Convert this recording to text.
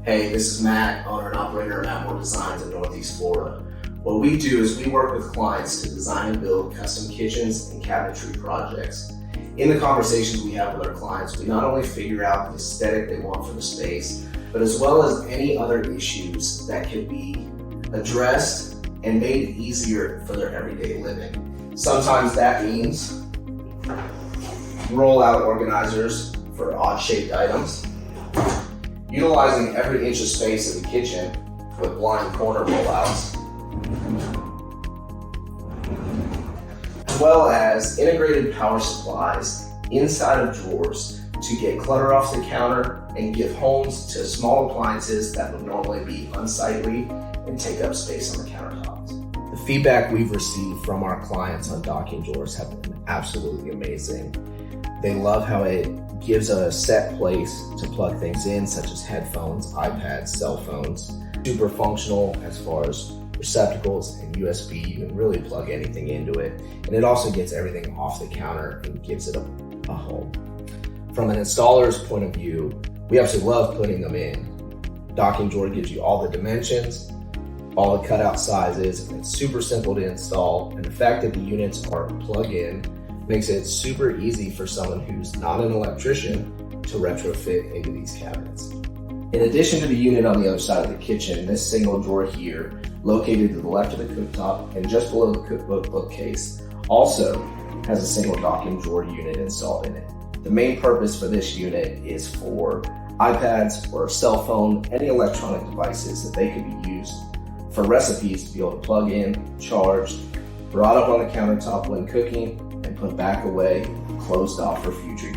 Hey, this is Matt, owner and operator of Matt Moore Designs in Northeast Florida. What we do is we work with clients to design and build custom kitchens and cabinetry projects. In the conversations we have with our clients, we not only figure out the aesthetic they want for the space, but as well as any other issues that could be addressed and made easier for their everyday living. Sometimes that means roll-out organizers for odd-shaped items, utilizing every inch of space in the kitchen with blind corner rollouts, as well as integrated power supplies inside of drawers to get clutter off the counter and give homes to small appliances that would normally be unsightly and take up space on the countertops. The feedback we've received from our clients on docking drawers have been absolutely amazing. They love how it gives a set place to plug things in, such as headphones, iPads, cell phones. Super functional as far as receptacles and USB. You can really plug anything into it. And it also gets everything off the counter and gives it a home. From an installer's point of view, we absolutely love putting them in. Docking drawer gives you all the dimensions, all the cutout sizes, and it's super simple to install. And the fact that the units are plug-in makes it super easy for someone who's not an electrician to retrofit into these cabinets. In addition to the unit on the other side of the kitchen, this single drawer here, located to the left of the cooktop and just below the cookbook bookcase, also has a single docking drawer unit installed in it. The main purpose for this unit is for iPads or a cell phone, any electronic devices that they could be used for recipes to be able to plug in, charged, brought up on the countertop when cooking, and put back away, closed off for future